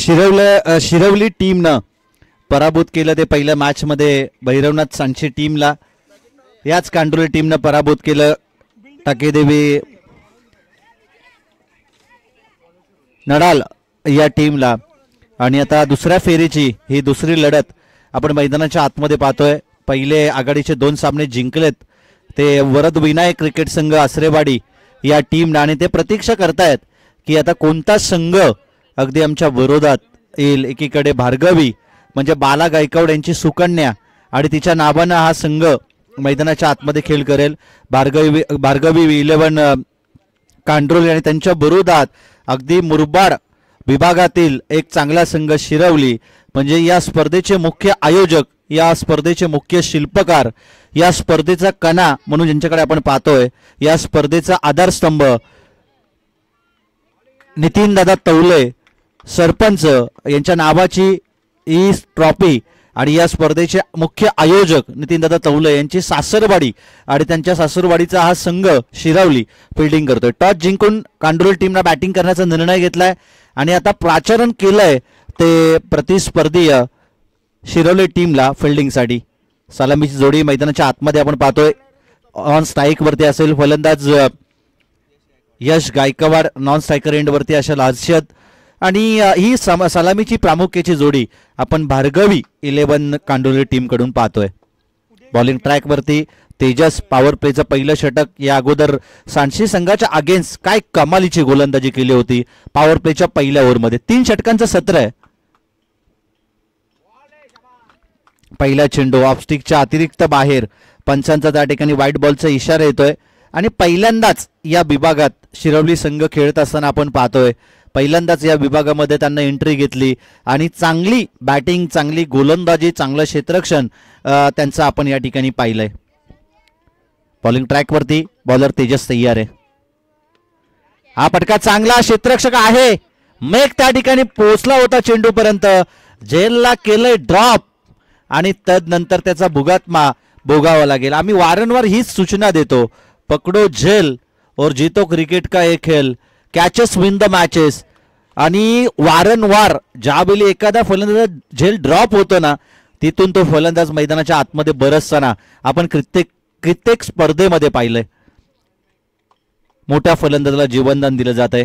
शिरवली टीमनं पराभूत केलं ते पहिल्या मॅचमध्ये भैरवनाथ सांची टीमला. याच कांडोली टीमनं पराभूत केलं टाकेदेवी नडाल या टीमला. आणि आता दुसऱ्या फेरीची ही दुसरी लढत आपण मैदानाच्या आतमध्ये पाहतोय. पहिले आघाडीचे 2 सामने जिंकलेत ते वरद विनायक क्रिकेट संघ आसरेवाडी या टीमला. आणि ते प्रतीक्षा करतायत की आता कोणता संघ अगदी आमच्या विरोधात येईल. एकीकडे भार्गवी म्हणजे बाला गायकवाड यांची सुकन्या आणि तिच्या नावानं हा संघ मैदानाच्या आतमध्ये खेळ करेल. भार्गवी 11 कांडोली आणि त्यांच्या विरोधात अगदी मुरबाड विभागातील एक चांगला संघ शिरवली. म्हणजे या स्पर्धेचे मुख्य आयोजक, या स्पर्धेचे मुख्य शिल्पकार, या स्पर्धेचा कणा म्हणून ज्यांच्याकडे आपण पाहतोय, या स्पर्धेचा आधारस्तंभ नितीन दादा तवले सरपंच यांच्या नावाची ही ट्रॉफी आणि या स्पर्धेचे मुख्य आयोजक नितीनदादा तवले यांची सासरवाडी आणि त्यांच्या सासरवाडीचा हा संघ शिरवली फिल्डिंग करतोय. टॉस जिंकून कांडोली टीमला बॅटिंग करण्याचा निर्णय घेतलाय आणि आता प्राचारण केलंय ते प्रतिस्पर्धीय शिरवली टीमला फिल्डिंगसाठी. सलामीची जोडी मैदानाच्या आतमध्ये आपण पाहतोय. ऑन स्ट्राईक वरती असेल फलंदाज यश गायकवाड, नॉन स्ट्रायकर एंड वरती असेल हर्षद. आणि ही सलामीची प्रामुख्याची जोडी आपण भार्गवी 11 कांडोली टीम कडून पाहतोय. बॉलिंग ट्रॅक वरती तेजस पॉवर प्लेचं पहिलं षटक. या अगोदर सांची संघाच्या अगेन्स्ट काय कमालीची गोलंदाजी केली होती पॉवर प्लेच्या पहिल्या ओव्हरमध्ये. 3 षटकांचं सत्र आहे. पहिला चेंडू ऑफस्टिकच्या अतिरिक्त बाहेर. पंचांचा त्या ठिकाणी व्हाईट बॉलचा इशारा येतोय आणि पहिल्यांदाच या विभागात शिरवली संघ खेळत असताना आपण पाहतोय. पहिल्यांदाच या विभागामध्ये त्यांना एंट्री घेतली आणि चांगली बॅटिंग, चांगली गोलंदाजी, चांगलं क्षेत्ररक्षण त्यांचं आपण या ठिकाणी पाहिलंय. बॉलिंग ट्रॅक वरती बॉलर तेजस तयार आहे. हा फटका चांगला क्षेत्ररक्षक आहे. मेघ त्या ठिकाणी पोहोचला होता चेंडूपर्यंत. झेलला केलंय ड्रॉप आणि तदनंतर त्याचा भुगात्मा भोगावा लागेल. आम्ही वारंवार हीच सूचना देतो, पकडो झेल और जीतो क्रिकेट का एक खेल, कॅचेस विन द मॅचेस. आणि वारंवार ज्यावेळी एखादा फलंदाज झेल ड्रॉप होतो ना, तिथून तो फलंदाज मैदानाच्या आतमध्ये बरसताना आपण कित्येक स्पर्धेमध्ये पाहिलंय. मोठ्या फलंदाजाला जीवनदान दिलं जात आहे.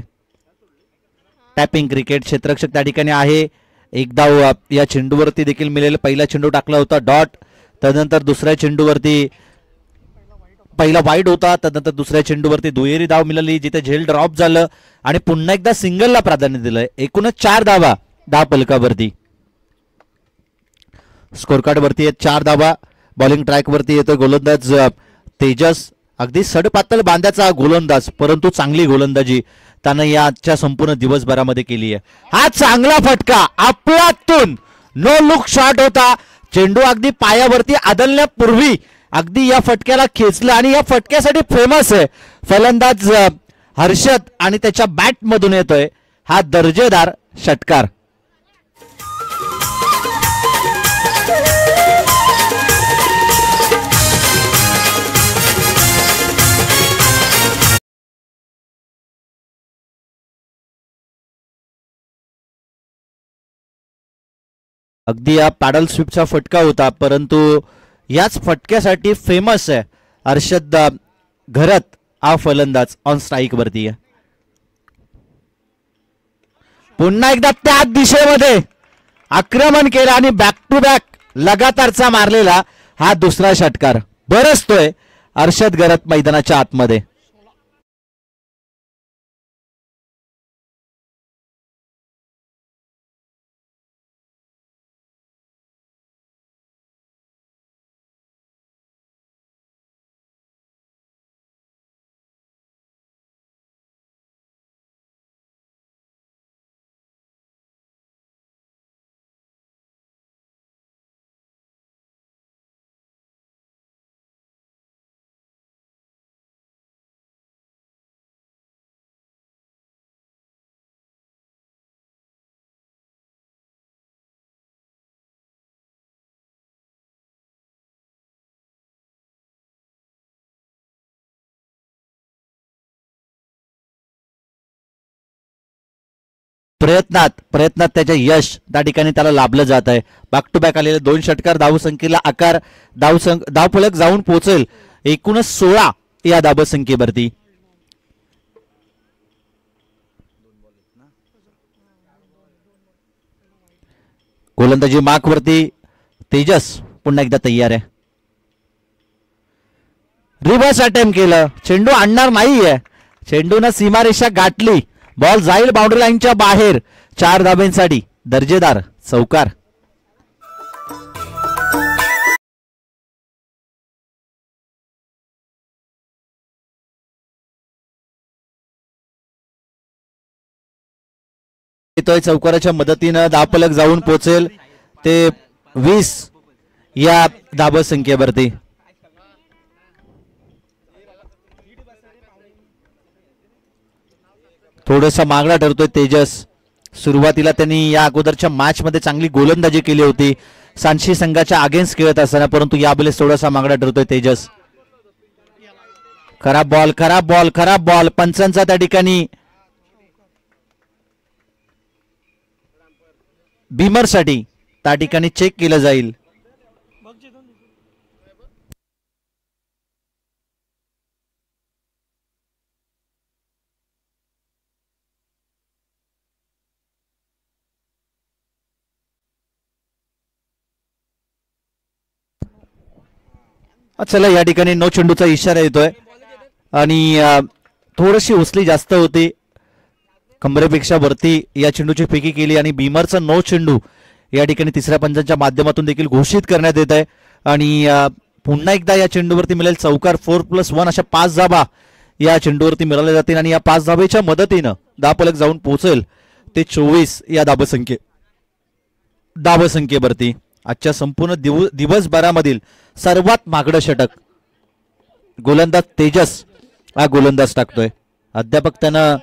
Tapping cricket. क्षेत्ररक्षक त्या ठिकाणी आहे. एक धाव या चेंडूवरती देखील मिळेल. पहिला चेंडू टाकला होता डॉट, तदनंतर दुसऱ्या चेंडूवरती पहिला वाईड होता, तदनंतर दुसऱ्या चेंडूवरती दुहेरी धाव मिळाली जिथे झेल ड्रॉप झालं आणि पुन्हा एकदा सिंगलला प्राधान्य दिलंय. एकूणच 4 धावा धाव फलकावरती. स्कोर कार्ड वरती आहेत 4 धावा. बॉलिंग ट्रॅक वरती येतोय गोलंदाज तेजस. अगदी सडपातळ बांध्याचा गोलंदाज, परंतु चांगली गोलंदाजी त्यानं याच्या संपूर्ण दिवसभरामध्ये केली आहे. हा चांगला फटका आपल्यातून नो लुक शॉट होता. चेंडू अगदी पायावरती आदळण्यापूर्वी अगदी या फटक्याला खेचलं आणि या फटक्यासाठी फेमस आहे फलंदाज हर्षद आणि त्याच्या बॅट मधून येतोय हा दर्जेदार षटकार. अगदी या पॅडल स्वीपचा फटका होता, परंतु याच फटक्यासाठी फेमस आहे हर्षद घरत हा फलंदाज ऑन स्ट्राईक वरती आहे. पुन्हा एकदा त्याच दिशेमध्ये आक्रमण केलं आणि बॅक टू बॅक लगातारचा मारलेला हा दुसरा षटकार. बरसतोय हर्षद घरत मैदानाच्या आतमध्ये. प्रयत्नात त्याच्या यश त्या ठिकाणी त्याला लाभलं जात आहे. बॅक टू बॅक आलेले 2 षटकार धावसंख्येला आकार धावफलक जाऊन पोहोचेल एकूणच 16 या धावसंख्येवरती. गोलंदाजी मार्कवरती तेजस पुन्हा एकदा तयार आहे. रिव्हर्स अटेम्प्ट केलं, चेंडू आणणार नाहीये, चेंडूनं सीमारेषा गाठली, बॉल जाईल बाउंड्री लाईनच्या बाहेर. 4 धाब्यांसाठी दर्जेदार चौकार. येतोय चौकाराच्या मदतीनं धावफलक जाऊन पोहोचेल ते 20 या धावसंख्येवरती. थोडासा मागणा ठरतोय तेजस. सुरुवातीला त्यांनी या अगोदरच्या मॅच मध्ये चांगली गोलंदाजी केली होती सांची संघाच्या अगेन्स्ट खेळत असताना, परंतु यावेळेस थोडासा मागणा ठरतोय तेजस. खराब बॉल पंचांचा त्या ठिकाणी बीमरसाठी त्या ठिकाणी चेक केलं जाईल. चला या ठिकाणी नो चेंडूचा इशारा येतोय आणि थोडीशी उचली जास्त होती, कंबरेपेक्षा वरती या चेंडूची फेकी केली आणि बीमरचा नो चेंडू या ठिकाणी तिसऱ्या पंचांच्या माध्यमातून देखील घोषित करण्यात येत आहे. आणि पुन्हा एकदा या चेंडूवरती मिळेल चौकार. 4+1 अशा 5 धाबा या चेंडूवरती मिळाल्या जातील आणि या 5 धाबेच्या मदतीनं धावफलक जाऊन पोहोचेल ते 24 या धावसंख्येवरती. आजच्या संपूर्ण दिवसभरामधील सर्वात मागडं षटक गोलंदाज तेजस हा गोलंदाज टाकतोय. अध्यापक त्यानं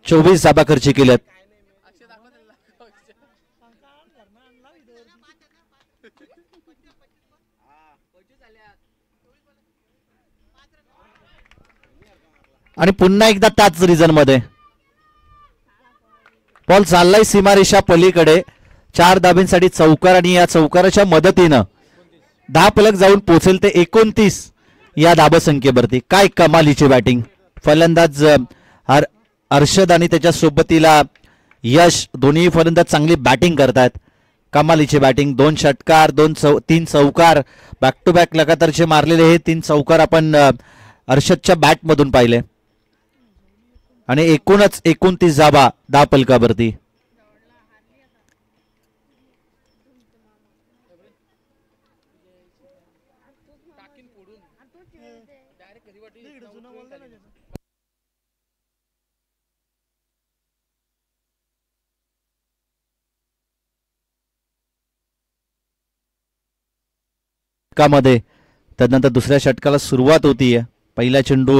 24 धाबा खर्ची केल्यात. आणि पुन्हा एकदा त्याच रिझन मध्ये बॉल चाललाय सीमारेषा पलीकडे. 4 धाब्यांसाठी चौकार आणि या चौकाराच्या मदतीनं धावफलक जाऊन पोहोचेल ते 29 या धावसंख्येवरती. काय कमालीची बॅटिंग. फलंदाज अर्षद आणि त्याच्या सोबतीला यश दोन्ही फलंदाज चांगली बॅटिंग करतात. कमालीची बॅटिंग. 2 षटकार 3 चौकार बॅक टू बॅक लगातारचे मारलेले हे 3 चौकार आपण अर्षदच्या बॅट मधून पाहिले आणि एकूणच 29 धाबा धावफलकावरती. मध्ये त्यानंतर दुसऱ्या षटकाला सुरुवात होतीये. पहिल्या चेंडू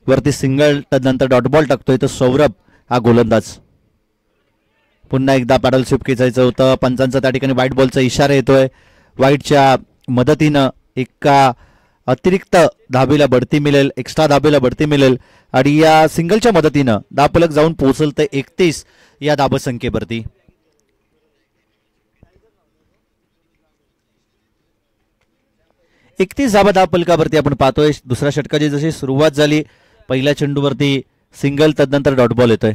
वरती सिंगल त्यानंतर डॉट बॉल टाकतोय तर सौरभ हा गोलंदाज. पुन्हा एकदा पॅडल स्वीप खेचायचं होतं. पंचांचा त्या ठिकाणी व्हाईट बॉलचा इशारा येतोय. व्हाईटच्या मदतीनं एका अतिरिक्त धाबेला बढती मिळेल, एक्स्ट्रा धाबेला बढती मिळेल आणि या सिंगलच्या मदतीनं धावफलक जाऊन पोहोचल ते 31 या धावसंख्येवरती. धाबा धावफलकावरती आपण पाहतोय. दुसऱ्या षटकाची जशी सुरुवात झाली पहिल्या चेंडूवरती सिंगल तदनंतर डॉट बॉल येतोय.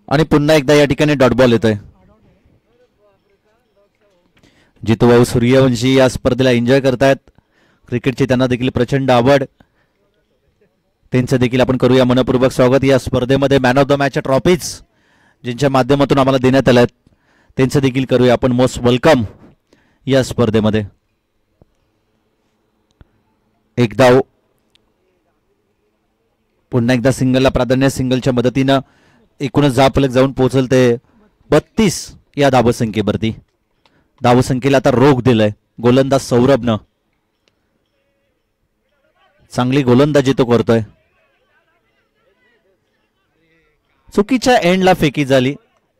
आणि पुन्हा एकदा या ठिकाणी डॉट बॉल येतोय. जितूभाऊ सूर्यवंशी या स्पर्धेला एन्जॉय करतायत. क्रिकेटची त्यांना देखील प्रचंड आवड. त्यांचं देखील आपण करूया मनपूर्वक स्वागत. या स्पर्धेमध्ये man of the match trophies ज्यांच्या माध्यमातून आम्हाला देण्यात आल्या त्यांचं देखील करूया आपण मोस्ट वेलकम या स्पर्धेमध्ये. एक धाव. पुन्हा एकदा सिंगलला प्राधान्य. सिंगलच्या मदतीनं एकूणच धावफलक जाऊन पोहोचल ते 32 या धावसंख्येवरती. धावसंख्येला आता रोख दिलाय गोलंदाज सौरभनं. चांगली गोलंदाजी तो करतोय. चुकीच्या एंडला फेकी झाली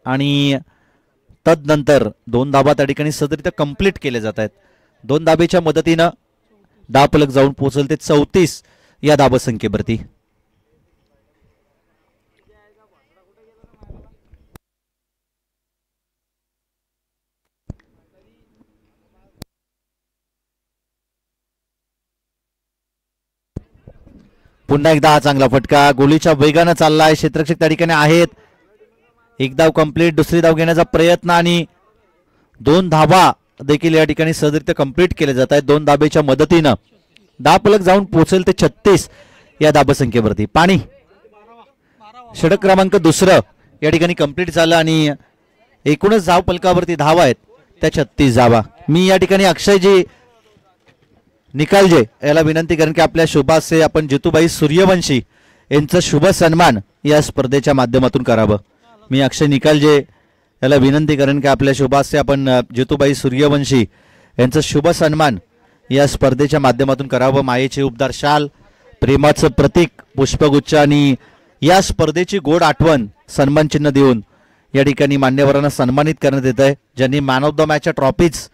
आणि तदनंतर 2 धाबा त्या ठिकाणी सहजरित्या कंप्लीट केले जात आहेत. 2 धाबेच्या मदतीनं धावफलक जाऊन पोहोचल ते 34 या धाबसंख्येवरती. पुन्हा एकदा हा चांगला फटका गोलीच्या वेगानं चाललाय. क्षेत्ररक्षक त्या ठिकाणी आहेत. एक धाव कंप्लीट, दुसरी धाव घेण्याचा प्रयत्न आणि 2 धाबा देखील या ठिकाणी सहजरित्या कंप्लीट केले जात आहेत. 2 धाबेच्या मदतीनं धावफलक जाऊन पोहोचेल ते 36 या धाबसंख्येवरती. पाणी षटक क्रमांक दुसरं या ठिकाणी कंप्लीट झालं आणि एकूणच धाव फलकावरती धावा आहेत त्या 36 धावा. मी या ठिकाणी अक्षयजी निकालजे याला विनंती करेन की आपल्या शुभासे आपण जितूबाई सूर्यवंशी यांचं शुभ सन्मान या स्पर्धेच्या माध्यमातून करावं. मी अक्षय निकालजे याला विनंती करेन की आपल्या शुभासे आपण जितूबाई सूर्यवंशी यांचं शुभ सन्मान या स्पर्धेच्या माध्यमातून करावं. मायेचे उपदार शाल, प्रेमाचं प्रतीक पुष्पगुच्छ आणि या स्पर्धेची गोड आठवण सन्मान चिन्ह देऊन या ठिकाणी मान्यवरांना सन्मानित करण्यात येत आहे. ज्यांनी मॅन ऑफ द मॅचच्या ट्रॉफीज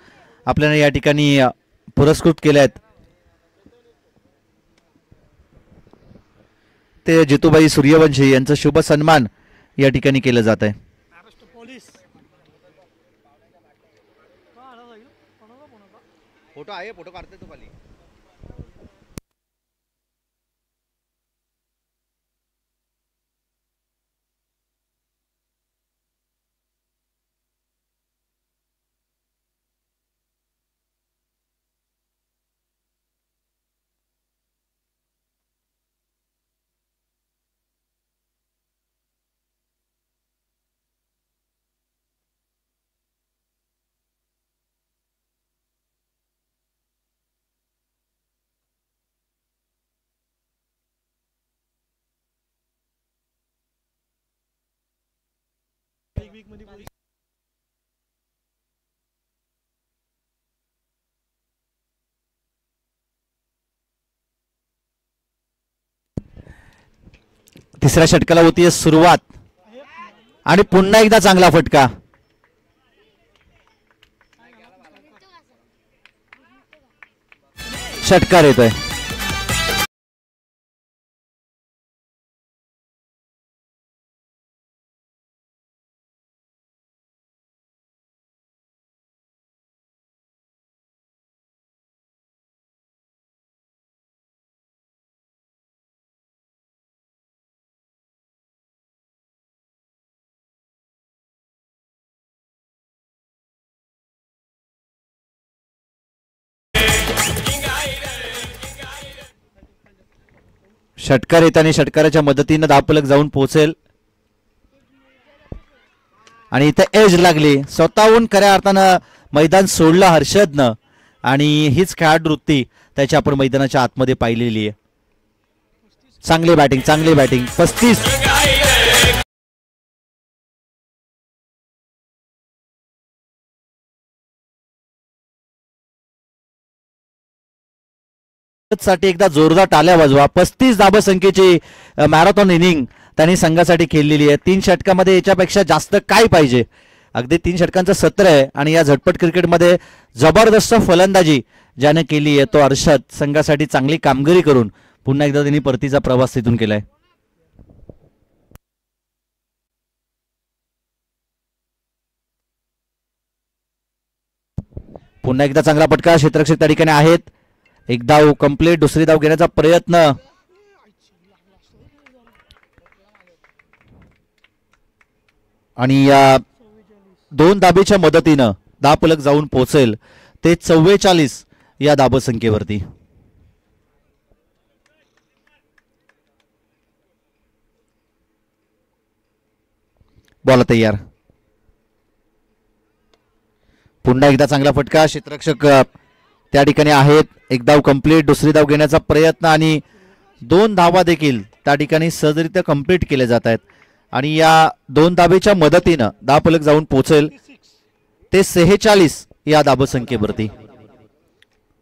आपल्याला या ठिकाणी पुरस्कृत केल्या आहेत ते जितूबाई सूर्यवंशी यांचं शुभ सन्मान या ठिकाणी केलं जात आहे. फोटो आहे, फोटो काढते तो खाली. तिसऱ्या षटकाला होतीये सुरुवात आणि पुन्हा एकदा चांगला फटका. षटकार येतोय. षटकार येताना षटकाराच्या मदतीनं धावफलक जाऊन पोहोचेल आणि इथे एज लागली. स्वतःहून खऱ्या अर्थानं मैदान सोडलं हर्षदनं आणि हीच खेळाडू वृत्ती त्याची आपण मैदानाच्या आतमध्ये पाहिलेली आहे. चांगली बॅटिंग, चांगली बॅटिंग. 35 साठी एकदा जोरदार टाळ्या वाजवा. 35 धाबसंख्येची मॅरेथॉन इनिंग त्यांनी संघासाठी खेळलेली आहे. 3 षटकामध्ये याच्यापेक्षा जास्त काय पाहिजे. अगदी 3 षटकांचं सत्र आहे आणि या झटपट क्रिकेटमध्ये जबरदस्त फलंदाजी ज्याने केली आहे तो हर्षद संघासाठी चांगली कामगिरी करून पुन्हा एकदा त्यांनी परतीचा प्रवास तिथून केलाय. पुन्हा एकदा चांगला फटका. क्षेत्ररक्षक त्या ठिकाणी आहेत. एक धाव कंप्लीट, दुसरी धाव घेण्याचा प्रयत्न आणि या 2 धाबेच्या मदतीनं धावफलक जाऊन पोहोचेल ते 44 या धाबसंख्येवरती. बॉल तयार. पुन्हा एकदा चांगला फटका. क्षेत्ररक्षक त्या ठिकाणी आहेत. एक धाव कंप्लीट, दुसरी धाव घेण्याचा प्रयत्न आणि 2 धावा देखील त्या ठिकाणी सहजरित्या कंप्लीट केले जात आहेत आणि या 2 धाबेच्या मदतीनं धावफलक जाऊन पोहोचेल ते 46 या धाबसंख्येवरती.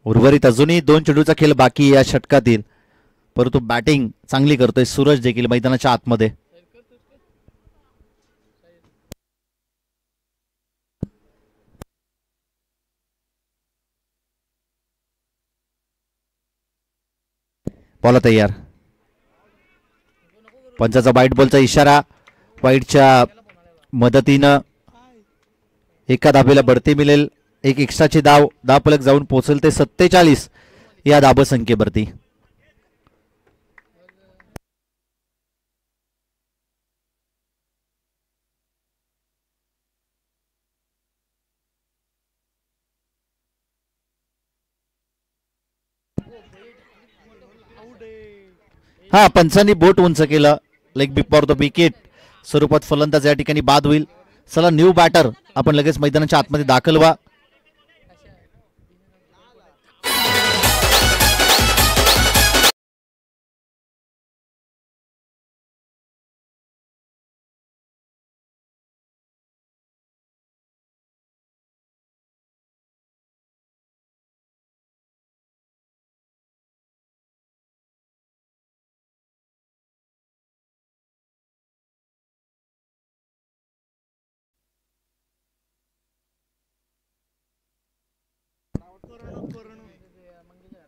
उर्वरित अजूनही 2 चेंडूचा खेळ बाकी या षटकातील, परंतु बॅटिंग चांगली करतोय सूरज देखील मैदानाच्या आतमध्ये. बॉल तयार. पंचाचा वाईट बॉलचा इशारा. वाईटच्या मदतीनं एका धाबेला बढती मिळेल. एक एक्स्ट्राची धाव धावफलक जाऊन पोहोचेल ते 47 या धाबसंख्येवरती. हा पंचांनी बोट उंच केलं. लेग बिफोर द विकेट स्वरूपात फलंदाज या ठिकाणी बाद होईल. चला न्यू बॅटर आपण लगेच मैदानाच्या आतमध्ये दाखल व्हा.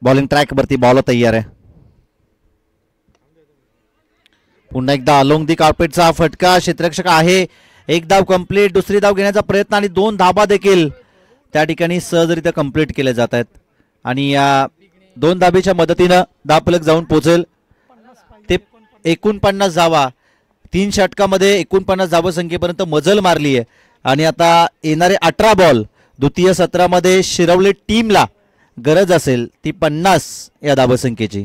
बॉलिंग ट्रॅक वरती बॉल तयार आहे. पुन्हा एकदा अलोंग दी कार्पेटचा फटका. क्षेत्ररक्षक आहे. एक धाव कंप्लीट. दुसरी धाव घेण्याचा प्रयत्न आणि 2 धाबा देखील त्या ठिकाणी सहजरित्या कंप्लीट केले जात आहेत. आणि या 2 धाबेच्या मदतीनं धावफलक जाऊन पोहोचेल ते 49 धावा. 3 षटकामध्ये 49 धावसंख्येपर्यंत मजल मारली आहे. आणि आता येणारे 18 बॉल द्वितीय सत्रामध्ये शिरवली टीमला गरज असेल ती 50 या धावसंख्येची.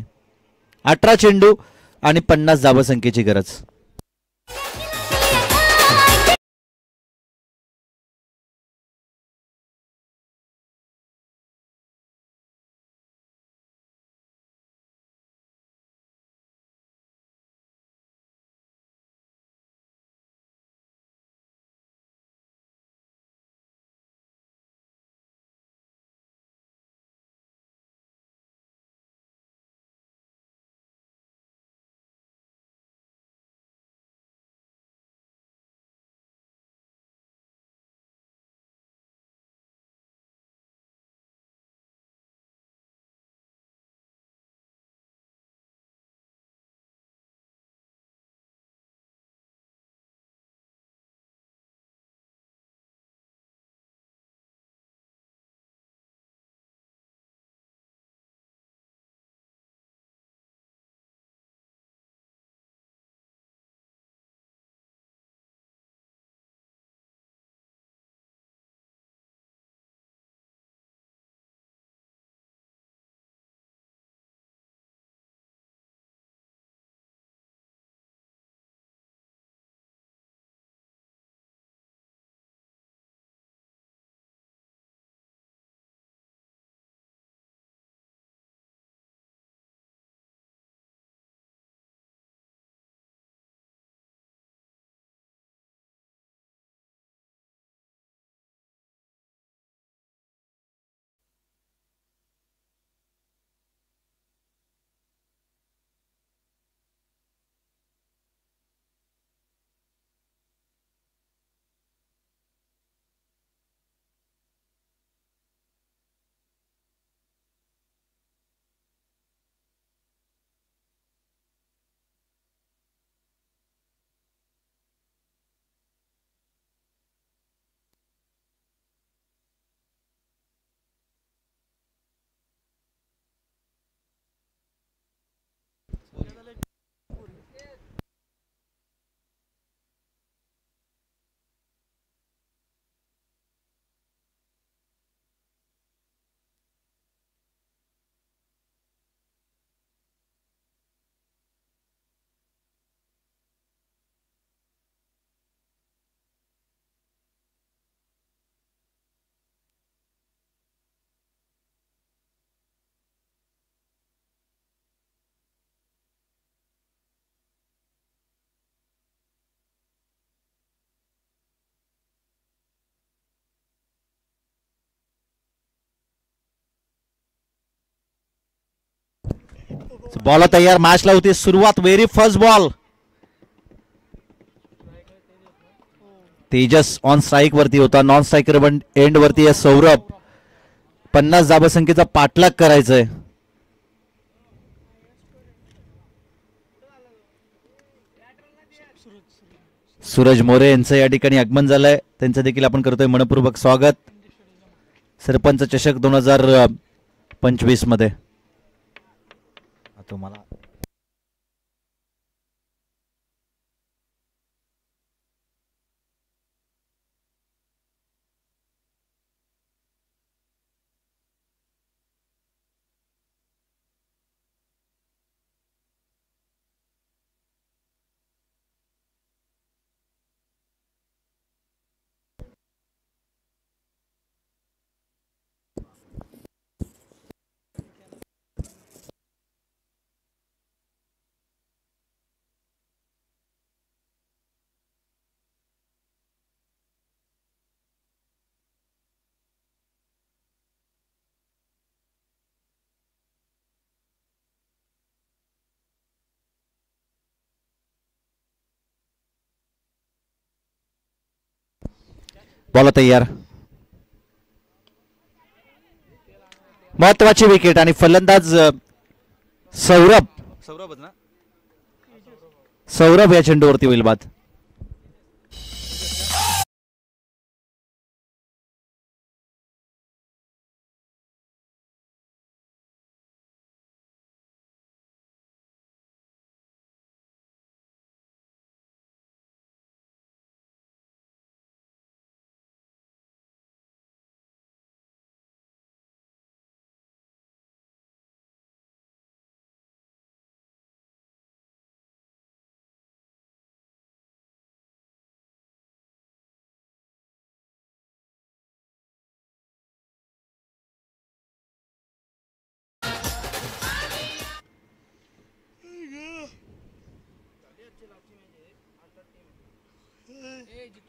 18 चेंडू आणि 50 धावसंख्येची गरज. बॉल तयार. मॅचला होती सुरुवात. Very first ball. Tejas on strike वरती होता. नॉन स्ट्रायकर एंड वरती आहे सौरभ. 50 धावसंख्येचा पाठलाग करायचंय. सूरज मोरे यांचं या ठिकाणी आगमन झालंय, त्यांचं देखील आपण करतोय मनपूर्वक स्वागत सरपंच चषक 2025 मध्ये. तुम्हाला बॉल तयार. महत्वाची विकेट आणि फलंदाज सौरभ या चेंडूवरती होईल बाद.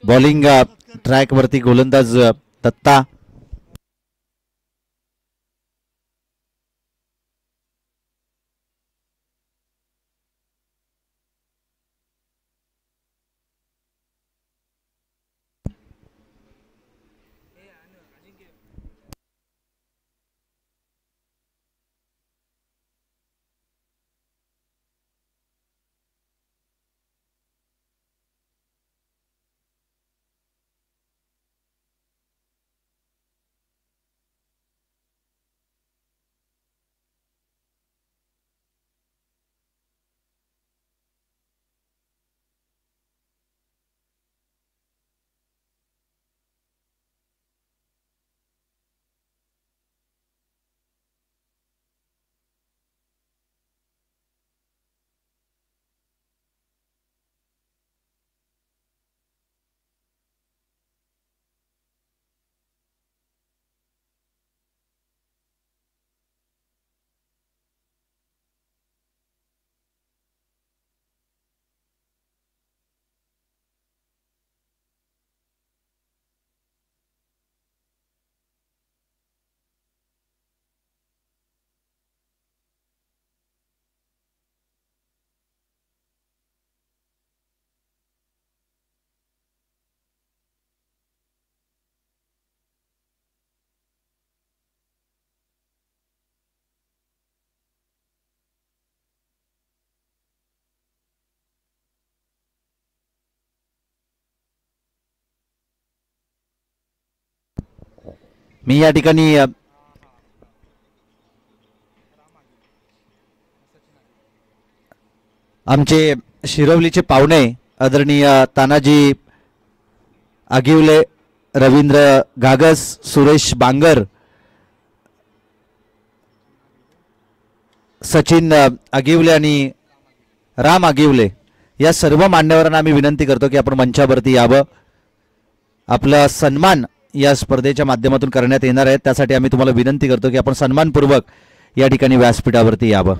बॉलिंग ट्रॅक वरती गोलंदाज दत्ता. मी या ठिकाणी आमचे शिरवलीचे पाहुणे आदरणीय तानाजी आगिवले, रवींद्र घागस, सुरेश बांगर, सचिन आगिवले आणि राम आगिवले या सर्व मान्यवरांना आम्ही विनंती करतो की आपण मंचावरती यावं. आपला सन्मान या स्पर्धेच्या माध्यमातून करण्यात येणार आहे, त्यासाठी आम्ही तुम्हाला विनंती करतो की आपण सन्मानपूर्वक या ठिकाणी व्यासपीठावरती यावं.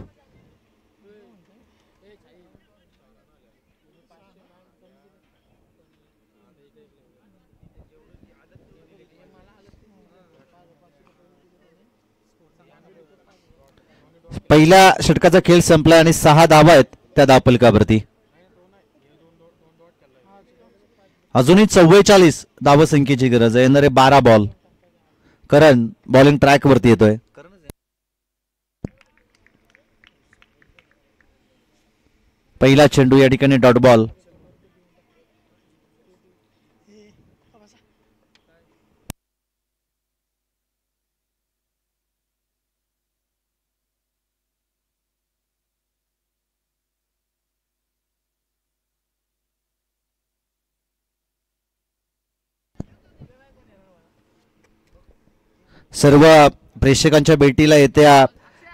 पहिल्या षटकाचा खेळ संपला आणि 6 धावा आहेत त्या धावफलकावरती. अजूनही 44 धावसंख्येची गरज आहे. येणारे 12 बॉल. करण बॉलिंग ट्रॅक वरती येतोय. पहिला चेंडू या ठिकाणी डॉट बॉल. सर्व प्रेक्षकांच्या भेटीला येत्या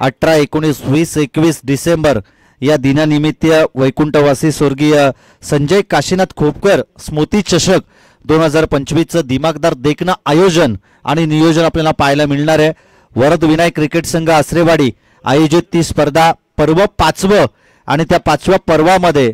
18, 19, 20, 21 डिसेंबर या दिनानिमित्त वैकुंठवासी स्वर्गीय संजय काशीनाथ खोपकर स्मृती चषक 2025चं दिमागदार देखणं आयोजन आणि नियोजन आपल्याला पाहायला मिळणार आहे. वरद विनायक क्रिकेट संघ आसरेवाडी आयोजित ती स्पर्धा पर्व 5वं आणि त्या 5व्या पर्वामध्ये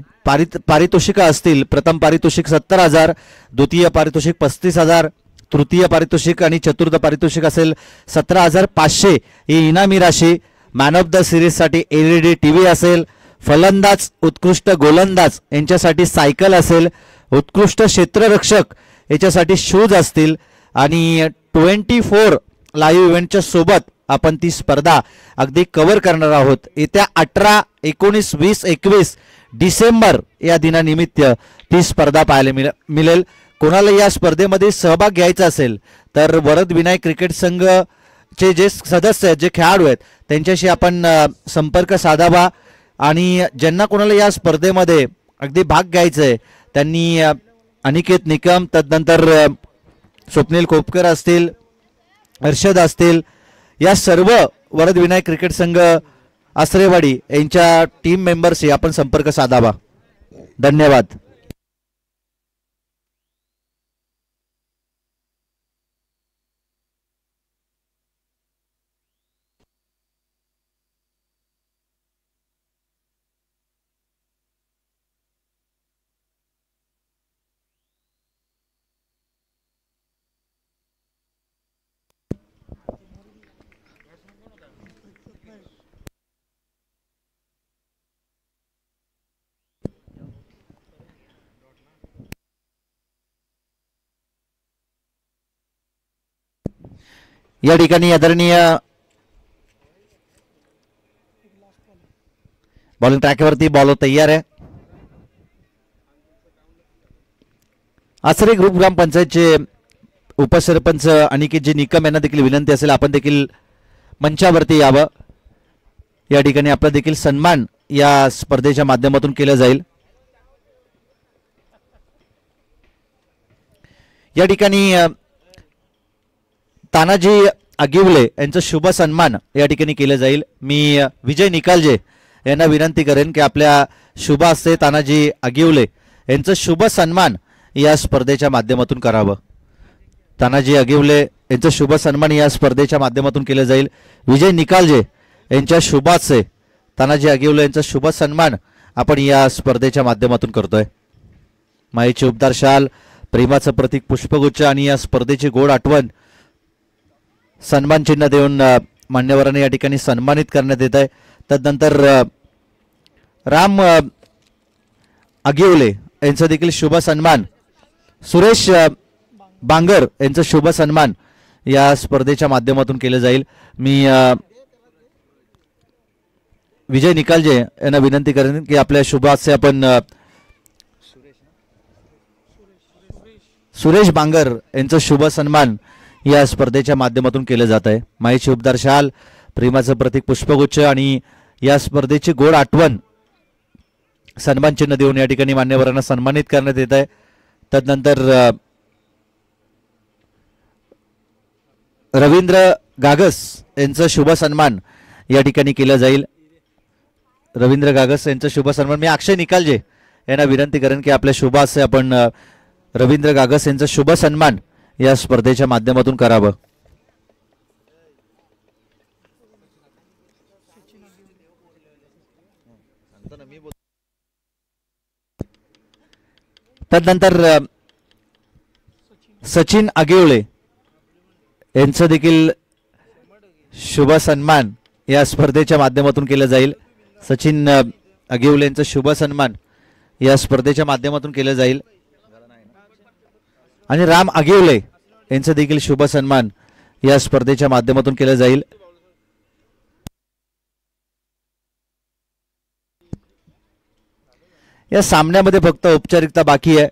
पारितोषिक असतील. प्रथम पारितोषिक 70,000, द्वितीय पारितोषिक 35,000, तृतीय पारितोषिक आणि चतुर्थ पारितोषिक असेल 17,500 ही इनामी राशी. मॅन ऑफ द सिरीजसाठी LED TV असेल. फलंदाज उत्कृष्ट गोलंदाज यांच्यासाठी सायकल असेल. उत्कृष्ट क्षेत्ररक्षक याच्यासाठी शूज असतील आणि 24 लाईव्ह इव्हेंटच्या सोबत आपण ती स्पर्धा अगदी कव्हर करणार आहोत. येत्या 18, 19, 20, 21 डिसेंबर या दिनानिमित्त ती स्पर्धा पाहायला मिळेल. कोणाला या स्पर्धेमध्ये सहभाग घ्यायचा असेल तर वरद विनायक क्रिकेट संघचे जे सदस्य आहेत, जे खेळाडू आहेत, त्यांच्याशी आपण संपर्क साधावा आणि ज्यांना कोणाला या स्पर्धेमध्ये अगदी भाग घ्यायचा आहे त्यांनी अनिकेत निकम, तदनंतर स्वप्नील खोपकर असतील, हर्षद असतील, या सर्व वरद विनायक क्रिकेट संघ आसरेवाडी यांच्या टीम मेंबर्सशी आपण संपर्क साधावा. धन्यवाद. या ठिकाणी आदरणीय बॉलिंग ट्रॅकवरती बॉल तयार आहे. आसरे ग्रुप ग्रामपंचायतचे उपसरपंच अनिकेतजी निकम यांना देखील विनंती असेल आपण देखील मंचावरती यावं. या ठिकाणी आपला देखील सन्मान या स्पर्धेच्या माध्यमातून केला जाईल. या ठिकाणी तानाजी आगिवले यांचा शुभ सन्मान या ठिकाणी केलं जाईल. मी विजय निकालजे यांना विनंती करेन की आपल्या शुभ हस्ते तानाजी आगिवले यांचा शुभ सन्मान या स्पर्धेच्या माध्यमातून करावं. तानाजी आगिवले यांचा शुभ सन्मान या स्पर्धेच्या माध्यमातून केलं जाईल. विजय निकालजे यांच्या शुभ हस्ते तानाजी आगिवले यांचा शुभ सन्मान आपण या स्पर्धेच्या माध्यमातून करतोय. मायेची उपदार शाल, प्रेमाचं प्रतीक पुष्पगुच्छ आणि या स्पर्धेची गोड आठवण सन्मान चिन्ह देऊन मान्यवरांनी या ठिकाणी सन्मानित करण्यात येत आहे. तदनंतर राम आगिवले यांचा देखील शुभ सन्मान, सुरेश बांगर यांचा शुभ सन्मान या स्पर्धेच्या माध्यमातून केलं जाईल. मी विजय निकालजे यांना विनंती करेन की आपल्या शुभ हस्ते आपण सुरेश बांगर यांचा शुभ सन्मान या स्पर्धेच्या माध्यमातून केलं जात आहे. मायेची उपदार शाल, प्रेमाचं प्रतीक पुष्पगुच्छ आणि या स्पर्धेची गोड आठवण सन्मान चिन्ह देऊन या ठिकाणी मान्यवरांना सन्मानित करण्यात येत आहे. तदनंतर रवींद्र गागस यांचा शुभ सन्मान या ठिकाणी केला जाईल. रवींद्र गागस यांचा शुभ सन्मान मी अक्षय निकालजे यांना विनंती करेन की आपल्या शुभ हस्ते आपण रवींद्र गागस यांचा शुभ सन्मान या स्पर्धेच्या माध्यमातून करावं. तदनंतर सचिन आगिवळे यांचं देखील शुभ सन्मान या स्पर्धेच्या माध्यमातून केलं जाईल. सचिन आगिवले यांचं शुभ सन्मान या स्पर्धेच्या माध्यमातून केलं जाईल आणि राम आगिवले यांचं देखील शुभ सन्मान या स्पर्धेच्या माध्यमातून केलं जाईल. या सामन्यामध्ये फक्त औपचारिकता बाकी आहे.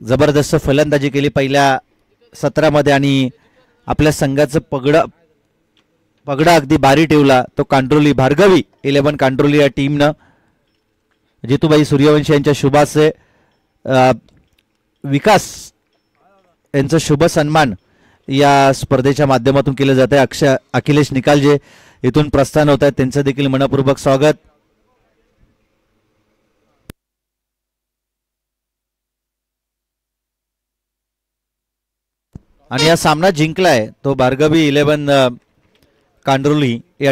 जबरदस्त फलंदाजी केली पहिल्या सत्रामध्ये आणि आपल्या संघाचं पगडा अगदी भारी ठेवला तो कांट्रोली भार्गवी 11 कांट्रोली या टीमनं. जितूबाई सूर्यवंशी यांच्या शुभाचे विकास यांचं शुभ सन्मान या स्पर्धेच्या माध्यमातून केलं जात आहे. अखिलेश निकालजे इथून प्रस्थान होत आहेत, त्यांचं देखील मनपूर्वक स्वागत. आणि हा सामना जिंकलाय तो भार्गवी 11 कांड्रोली या